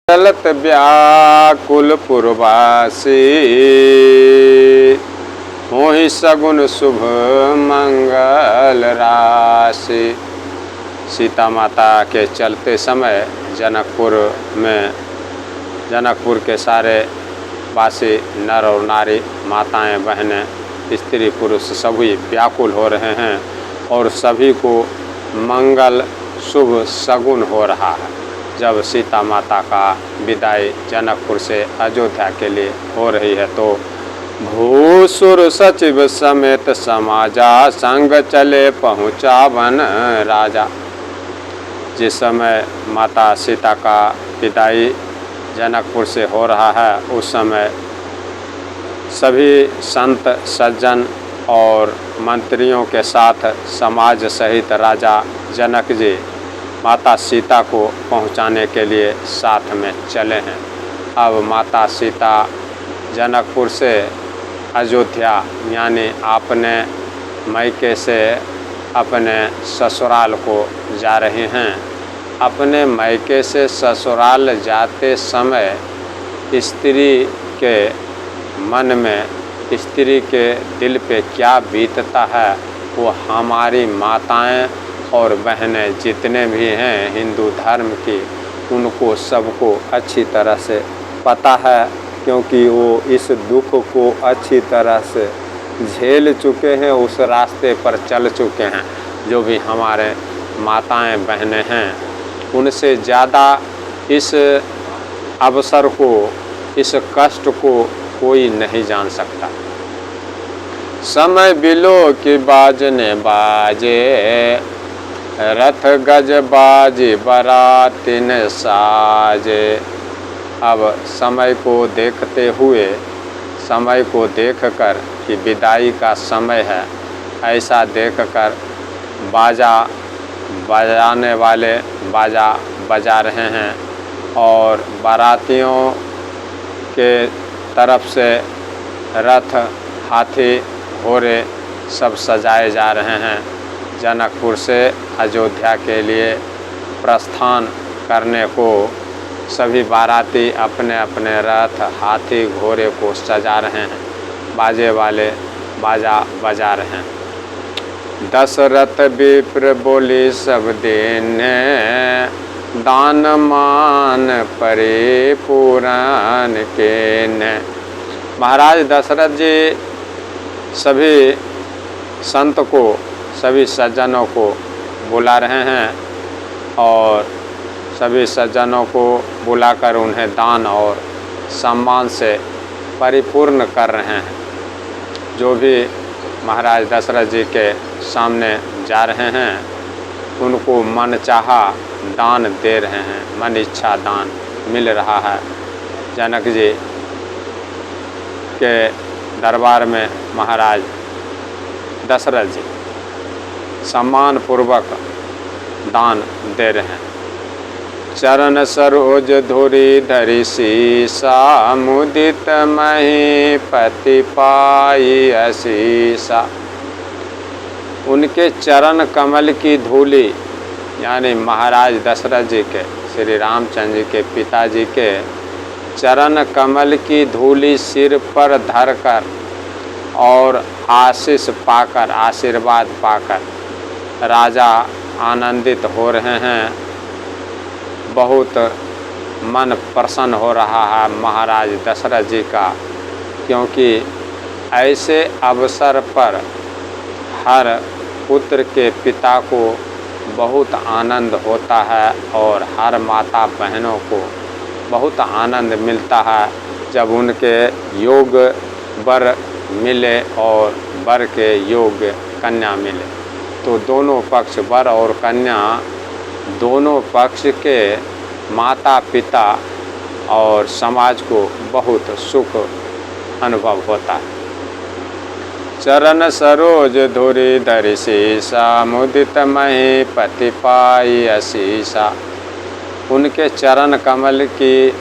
चलत व्याकुल पुरवासी, होहि सगुन शुभ मंगल राशि। सीता माता के चलते समय जनकपुर के सारे वासी नर और नारी, माताएं, बहनें, स्त्री पुरुष सभी व्याकुल हो रहे हैं और सभी को मंगल शुभ सगुन हो रहा है जब सीता माता का विदाई जनकपुर से अयोध्या के लिए हो रही है। तो भूसुर सचिव समेत समाजा, संग चले पहुँचा वन राजा। जिस समय माता सीता का विदाई जनकपुर से हो रहा है उस समय सभी संत सज्जन और मंत्रियों के साथ समाज सहित राजा जनक जी माता सीता को पहुंचाने के लिए साथ में चले हैं। अब माता सीता जनकपुर से अयोध्या यानी अपने मायके से अपने ससुराल को जा रहे हैं। अपने मायके से ससुराल जाते समय स्त्री के मन में, स्त्री के दिल पे क्या बीतता है वो हमारी माताएं और बहनें जितने भी हैं हिंदू धर्म की, उनको सबको अच्छी तरह से पता है, क्योंकि वो इस दुख को अच्छी तरह से झेल चुके हैं, उस रास्ते पर चल चुके हैं। जो भी हमारे माताएं बहनें हैं उनसे ज़्यादा इस अवसर को, इस कष्ट को कोई नहीं जान सकता। समय बिलो की बाजने बाजे, रथ गज बाजे बरातिन साजे। अब समय को देखते हुए, समय को देखकर कि विदाई का समय है, ऐसा देखकर बाजा बजाने वाले बाजा बजा रहे हैं और बारातियों के तरफ से रथ, हाथी, घोड़े सब सजाए जा रहे हैं। जनकपुर से अयोध्या के लिए प्रस्थान करने को सभी बाराती अपने अपने रथ, हाथी, घोड़े को सजा रहे हैं, बाजे वाले बाजा बजा रहे हैं। दशरथ विप्र बोली सब देने, दान मान परे पुराण के ने। महाराज दशरथ जी सभी संत को, सभी सज्जनों को बुला रहे हैं और सभी सज्जनों को बुलाकर उन्हें दान और सम्मान से परिपूर्ण कर रहे हैं। जो भी महाराज दशरथ जी के सामने जा रहे हैं उनको मन चाहा दान दे रहे हैं, मन इच्छा दान मिल रहा है। जनक जी के दरबार में महाराज दशरथ जी सम्मान पूर्वक दान दे रहे हैं। चरण सरोज धुरी धरि सीसा, मुदित महीपति पाई असीसा। उनके चरण कमल की धूली यानी महाराज दशरथ जी के, श्री रामचंद्र जी के पिताजी के चरण कमल की धूली सिर पर धरकर और आशीष पाकर, आशीर्वाद पाकर राजा आनंदित हो रहे हैं। बहुत मन प्रसन्न हो रहा है महाराज दशरथ जी का, क्योंकि ऐसे अवसर पर हर पुत्र के पिता को बहुत आनंद होता है और हर माता बहनों को बहुत आनंद मिलता है जब उनके योग वर मिले और वर के योग कन्या मिले। तो दोनों पक्ष, वर और कन्या, दोनों पक्ष के माता पिता और समाज को बहुत सुख अनुभव होता है। चरण सरोज धुरी धरि सीसा, मुदित महीपति पाई असीसा। उनके चरण कमल की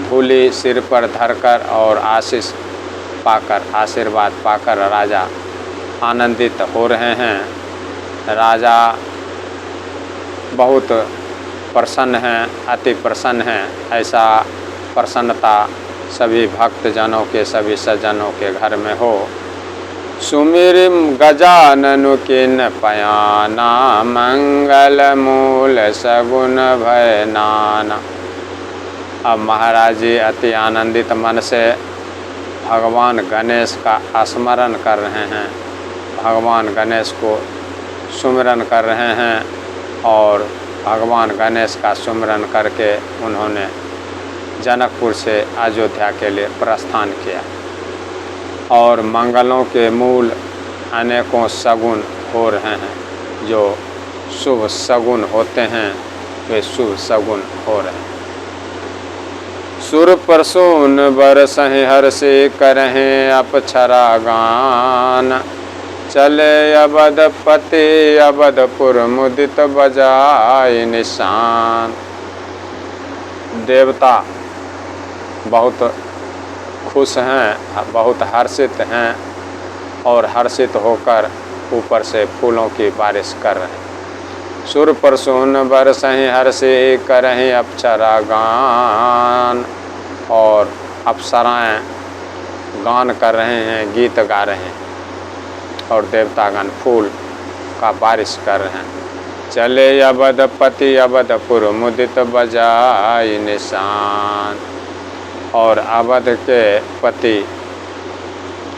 धूली सिर पर धरकर और आशीष पाकर, आशीर्वाद पाकर राजा आनंदित हो रहे हैं। राजा बहुत प्रसन्न हैं, अति प्रसन्न हैं। ऐसा प्रसन्नता सभी भक्तजनों के, सभी सज्जनों के घर में हो। सुमिरिम गजाननु किन पयाना, मंगल मूल सगुन भय नाना। अब महाराज जी अति आनंदित मन से भगवान गणेश का स्मरण कर रहे हैं, भगवान गणेश को सुमिरन कर रहे हैं और भगवान गणेश का सुमिरन करके उन्होंने जनकपुर से अयोध्या के लिए प्रस्थान किया। और मंगलों के मूल अनेकों सगुन हो रहे हैं, जो शुभ सगुन होते हैं वे शुभ सगुन हो रहे हैं। सुर परसोन बरसहि हर्षे करहें अपक्षरा गान, चले अवधपति अवधपुर मुदित बजाय निशान। देवता बहुत खुश हैं, बहुत हर्षित हैं और हर्षित होकर ऊपर से फूलों की बारिश कर रहे हैं। सुर परसोन बरसहि हर्षे करहि अपक्षरा गान, और अप्सराएं गान कर रहे हैं, गीत गा रहे हैं और देवतागण फूल का बारिश कर रहे हैं। चले अवधपति अवधपुर मुदित बजाय निशान। और अवध के पति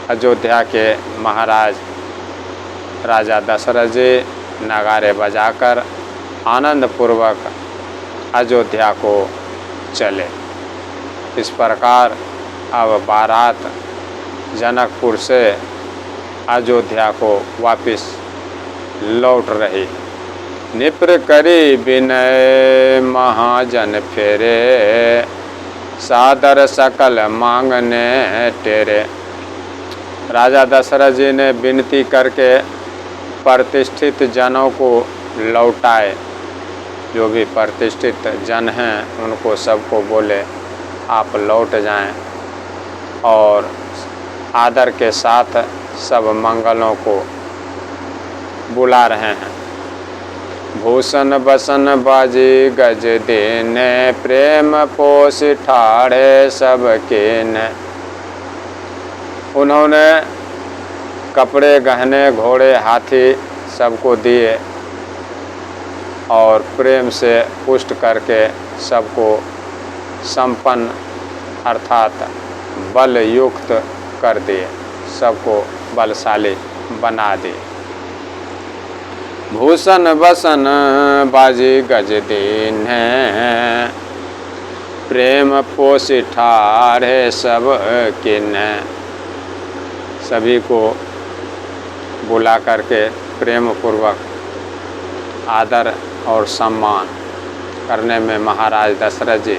अयोध्या के महाराज राजा दशरथ जी नगारे बजाकर आनंदपूर्वक अयोध्या को चले। इस प्रकार अब बारात जनकपुर से अयोध्या को वापिस लौट रही। निप्र करी विनय महाजन फेरे, सादर सकल मांगने तेरे। राजा दशरथ जी ने विनती करके प्रतिष्ठित जनों को लौटाए। जो भी प्रतिष्ठित जन हैं उनको सबको बोले आप लौट जाएं, और आदर के साथ सब मंगलों को बुला रहे हैं। भूषण बसन बाजी गज देने, प्रेम पोष ठाड़े सबके ने। उन्होंने कपड़े गहने घोड़े हाथी सबको दिए और प्रेम से पुष्ट करके सबको संपन्न अर्थात बल युक्त कर दिए, सबको बलशाली बना दिए। भूषण बसन बाजी गज दीन्हे, प्रेम पोष ठाड़े सब किन्हे। सभी को बुला करके प्रेम पूर्वक आदर और सम्मान करने में महाराज दशरथ जी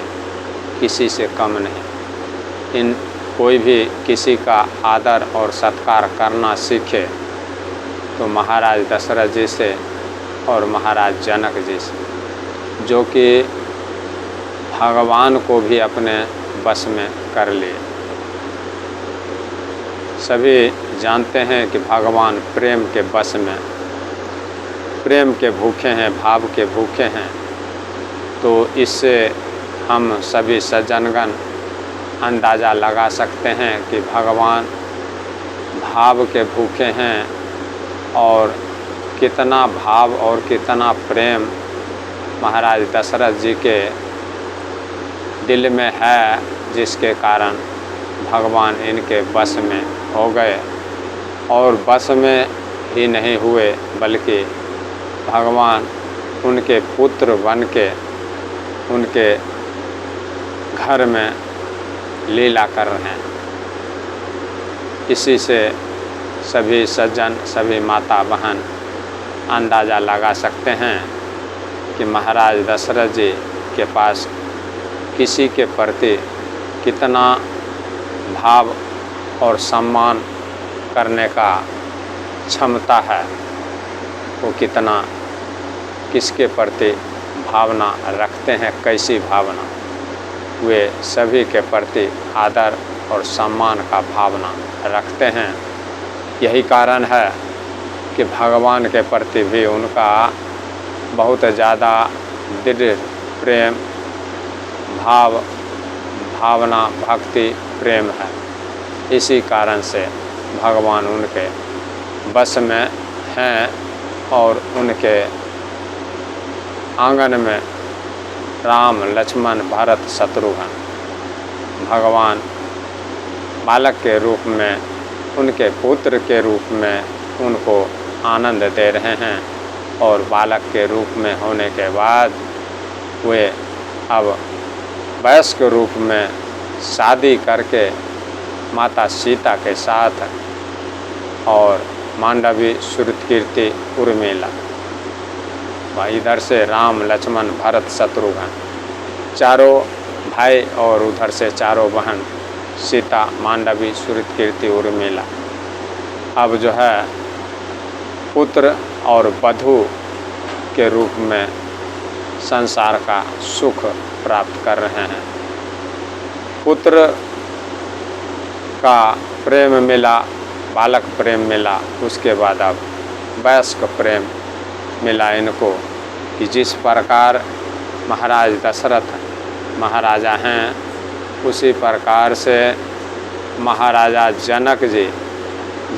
किसी से कम नहीं। इन कोई भी किसी का आदर और सत्कार करना सीखे तो महाराज दशरथ जी से और महाराज जनक जी से, जो कि भगवान को भी अपने बस में कर लिए। सभी जानते हैं कि भगवान प्रेम के बस में, प्रेम के भूखे हैं, भाव के भूखे हैं। तो इससे हम सभी सज्जनगण अंदाज़ा लगा सकते हैं कि भगवान भाव के भूखे हैं और कितना भाव और कितना प्रेम महाराज दशरथ जी के दिल में है, जिसके कारण भगवान इनके बस में हो गए। और बस में ही नहीं हुए बल्कि भगवान उनके पुत्र बन के उनके घर में लीला कर रहे हैं। इसी से सभी सज्जन, सभी माता बहन अंदाज़ा लगा सकते हैं कि महाराज दशरथ जी के पास किसी के प्रति कितना भाव और सम्मान करने का क्षमता है, वो कितना किसके प्रति भावना रखते हैं, कैसी भावना। वे सभी के प्रति आदर और सम्मान का भावना रखते हैं। यही कारण है कि भगवान के प्रति भी उनका बहुत ज़्यादा दृढ़ प्रेम, भावना, भक्ति, प्रेम है। इसी कारण से भगवान उनके बस में हैं और उनके आंगन में राम, लक्ष्मण, भरत, शत्रुघ्न भगवान बालक के रूप में, उनके पुत्र के रूप में उनको आनंद दे रहे हैं। और बालक के रूप में होने के बाद वे अब वयस्क रूप में शादी करके माता सीता के साथ और मांडवी, श्रुतकीर्ति, उर्मिला, इधर से राम, लक्ष्मण, भरत, शत्रुघ्न चारों भाई और उधर से चारों बहन सीता, मांडवी, श्रुतकीर्ति, उर्मिला अब जो है पुत्र और वधू के रूप में संसार का सुख प्राप्त कर रहे हैं। पुत्र का प्रेम मिला, बालक प्रेम मिला, उसके बाद अब वयस्क प्रेम मिला इनको कि जिस प्रकार महाराज दशरथ महाराजा हैं, उसी प्रकार से महाराजा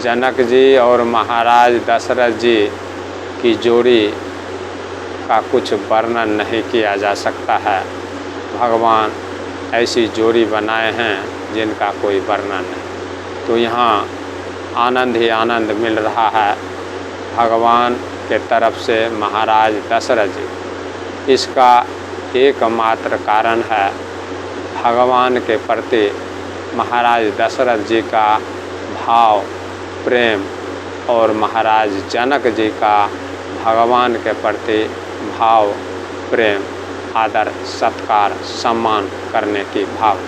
जनक जी और महाराज दशरथ जी की जोड़ी का कुछ वर्णन नहीं किया जा सकता है। भगवान ऐसी जोड़ी बनाए हैं जिनका कोई वर्णन नहीं। तो यहाँ आनंद ही आनंद मिल रहा है भगवान के तरफ से महाराज दशरथ जी। इसका एकमात्र कारण है भगवान के प्रति महाराज दशरथ जी का भाव, प्रेम और महाराज जनक जी का भगवान के प्रति भाव, प्रेम, आदर, सत्कार, सम्मान करने की भाव।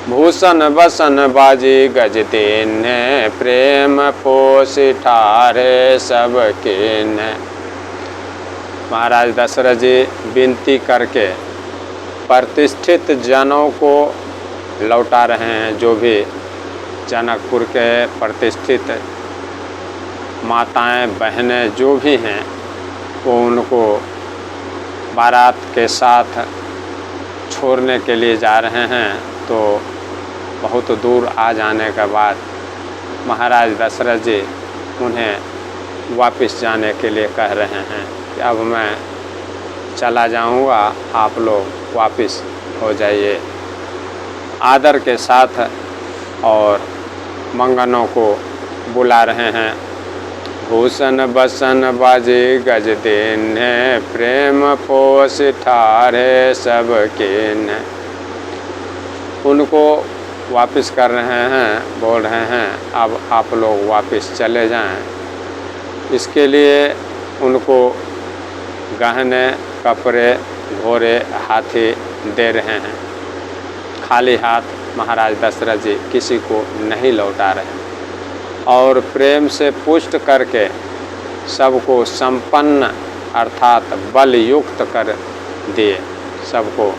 भूषण बसन बाजी गज देने, प्रेम पोष ठारे सबके ने। महाराज दशरथ जी विनती करके प्रतिष्ठित जनों को लौटा रहे हैं। जो भी जनकपुर के प्रतिष्ठित माताएं, बहनें जो भी हैं, वो उनको बारात के साथ छोड़ने के लिए जा रहे हैं। तो बहुत दूर आ जाने के बाद महाराज दशरथ जी उन्हें वापस जाने के लिए कह रहे हैं कि अब मैं चला जाऊंगा, आप लोग वापस हो जाइए। आदर के साथ और मंगनों को बुला रहे हैं। भूषण बसन बाजे गज देने, प्रेम पोष ठारे सबके ने। उनको वापस कर रहे हैं, बोल रहे हैं अब आप लोग वापस चले जाएं। इसके लिए उनको गहने, कपड़े, घोड़े, हाथी दे रहे हैं। खाली हाथ महाराज दशरथ जी किसी को नहीं लौटा रहे और प्रेम से पुष्ट करके सबको संपन्न अर्थात बल युक्त कर दिए। सबको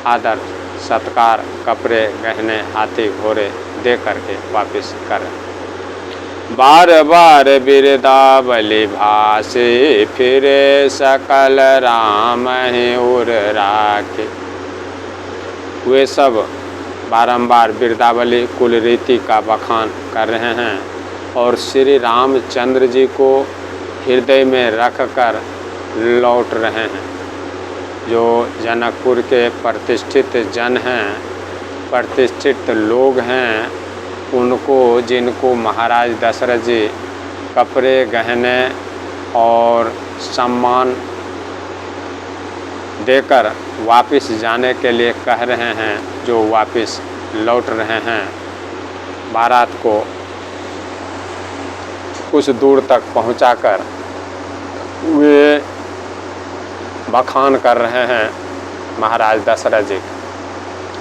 आदर, सत्कार, कपड़े, गहने, हाथी, घोड़े दे करके वापस कर। बार बार बिरदावली भासे, फिरे सकल राम ही उर राखे। वे सब बारंबार बिरदावली कुल रीति का बखान कर रहे हैं और श्री रामचंद्र जी को हृदय में रख कर लौट रहे हैं। जो जनकपुर के प्रतिष्ठित जन हैं, प्रतिष्ठित लोग हैं, उनको जिनको महाराज दशरथ जी कपड़े, गहने और सम्मान देकर वापस जाने के लिए कह रहे हैं, जो वापस लौट रहे हैं। बारात को कुछ दूर तक पहुंचाकर वे बखान कर रहे हैं महाराज दशरथ जी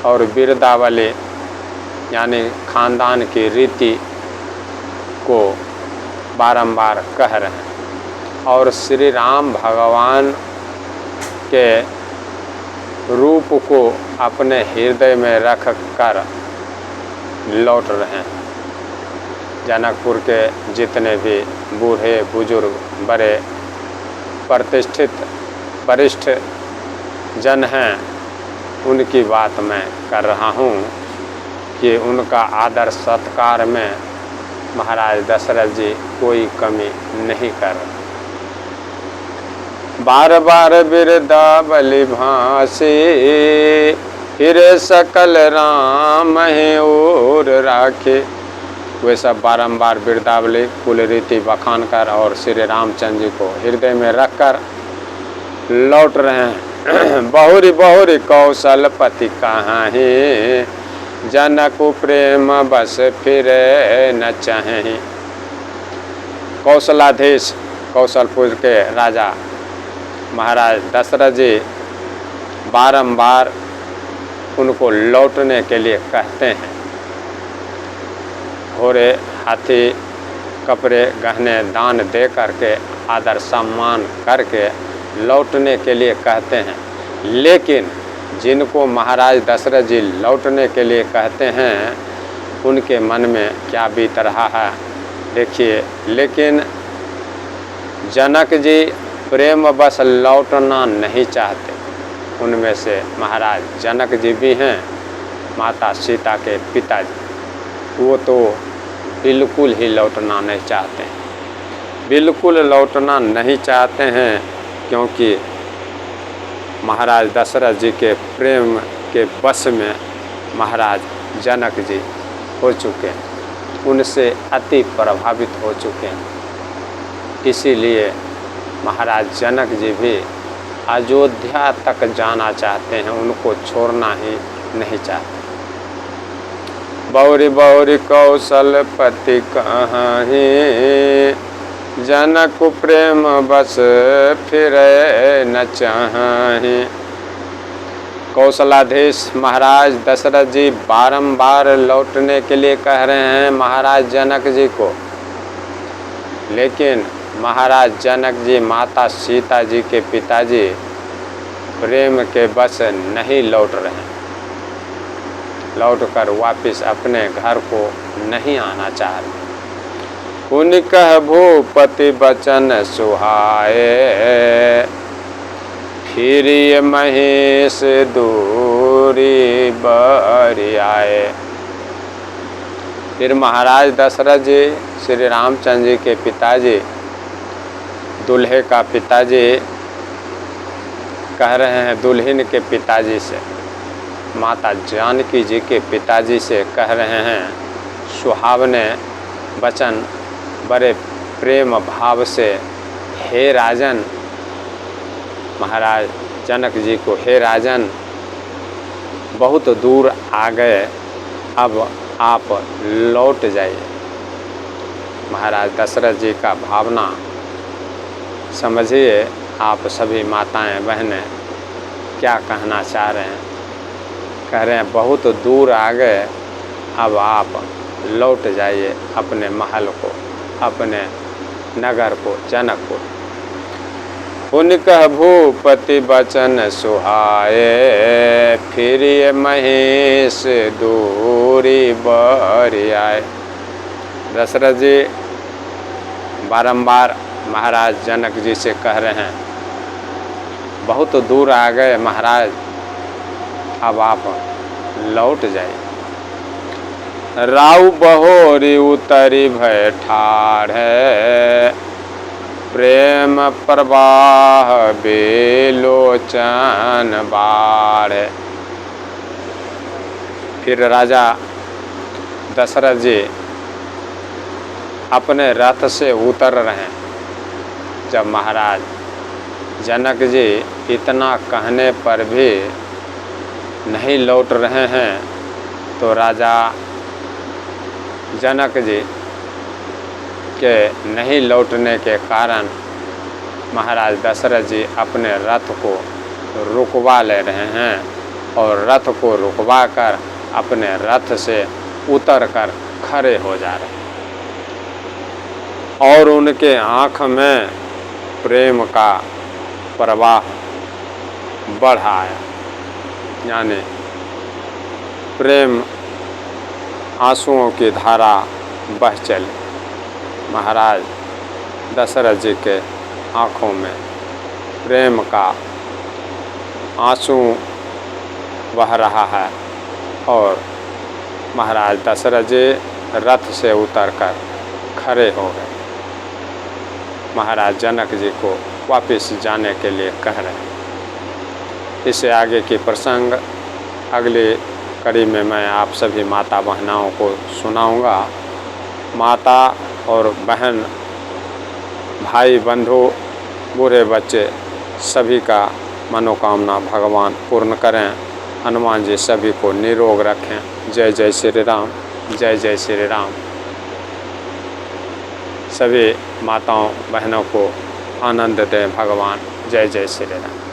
और बिरदावली यानी खानदान की रीति को बारंबार कह रहे हैं और श्री राम भगवान के रूप को अपने हृदय में रख कर लौट रहे हैं। जनकपुर के जितने भी बूढ़े, बुजुर्ग, बड़े प्रतिष्ठित वरिष्ठ जन हैं उनकी बात मैं कर रहा हूँ कि उनका आदर सत्कार में महाराज दशरथ जी कोई कमी नहीं कर रहे। बार बार बिरदावली भासे फिर सकल राम है और राखे। वे सब बारंबार बिरदावली कुल रीति बखान कर और श्री रामचंद्र जी को हृदय में रखकर लौट रहे हैं। बहुरी बहुरी कौशलपति कहाँ है, जनक प्रेम बस फिर न चाहे। कौशलाधीश कौशलपुर के राजा महाराज दशरथ जी बारंबार उनको लौटने के लिए कहते हैं। घोड़े हाथी कपड़े गहने दान दे करके आदर सम्मान करके लौटने के लिए कहते हैं। लेकिन जिनको महाराज दशरथ जी लौटने के लिए कहते हैं उनके मन में क्या बीत रहा है देखिए। लेकिन जनक जी प्रेम बस लौटना नहीं चाहते। उनमें से महाराज जनक जी भी हैं, माता सीता के पिताजी, वो तो बिल्कुल ही लौटना नहीं चाहते हैं। बिल्कुल लौटना नहीं चाहते हैं क्योंकि महाराज दशरथ जी के प्रेम के बस में महाराज जनक जी हो चुके हैं, उनसे अति प्रभावित हो चुके हैं। इसीलिए महाराज जनक जी भी अयोध्या तक जाना चाहते हैं, उनको छोड़ना ही नहीं चाहते। बहुरी बहुरी कौशलपति कहाँ है, जनक प्रेम बस फिर न चाहे। कौशलाधीश महाराज दशरथ जी बारंबार लौटने के लिए कह रहे हैं महाराज जनक जी को, लेकिन महाराज जनक जी माता सीता जी के पिताजी प्रेम के बस नहीं लौट रहे हैं, लौटकर वापस अपने घर को नहीं आना चाह रहे। पुनि कह भूपति बचन सुहाए, फिर ये महेश दूरी बरि आए। फिर महाराज दशरथ जी श्री रामचंद्र जी के पिताजी, दूल्हे का पिताजी कह रहे हैं दुल्हन के पिताजी से, माता जानकी जी के पिताजी से कह रहे हैं सुहावने वचन बड़े प्रेम भाव से, हे राजन, महाराज जनक जी को, हे राजन बहुत दूर आ गए, अब आप लौट जाइए। महाराज दशरथ जी का भावना समझिए। आप सभी माताएं बहनें क्या कहना चाह रहे हैं। कह रहे हैं बहुत दूर आ गए, अब आप लौट जाइए अपने महल को, अपने नगर को, जनक को। पुनि कह भूपति बचन सुहाए, फिर ये महेश दूरी बरि आए। दशरथ जी बारंबार महाराज जनक जी से कह रहे हैं बहुत दूर आ गए महाराज, अब आप लौट जाइए। राउ बहोरी उतरी भय ठाढ़, प्रेम प्रवाह बेलोचन बाढ़। फिर राजा दशरथ जी अपने रथ से उतर रहे हैं। जब महाराज जनक जी इतना कहने पर भी नहीं लौट रहे हैं तो राजा जनक जी के नहीं लौटने के कारण महाराज दशरथ जी अपने रथ को रुकवा ले रहे हैं और रथ को रुकवा कर अपने रथ से उतर कर खड़े हो जा रहे हैं और उनके आँख में प्रेम का प्रवाह बढ़ आया, यानी प्रेम आंसुओं की धारा बह चली। महाराज दशरथ जी के आँखों में प्रेम का आंसू बह रहा है और महाराज दशरथ जी रथ से उतरकर खड़े हो गए। महाराज जनक जी को वापस जाने के लिए कह रहे हैं। इससे आगे के प्रसंग अगले कड़ी में मैं आप सभी माता बहनाओं को सुनाऊंगा। माता और बहन, भाई बंधु, बूढ़े बच्चे सभी का मनोकामना भगवान पूर्ण करें। हनुमान जी सभी को निरोग रखें। जय जय श्री राम, जय जय श्री राम। सभी माताओं बहनों को आनंद दें भगवान। जय जय श्री राम।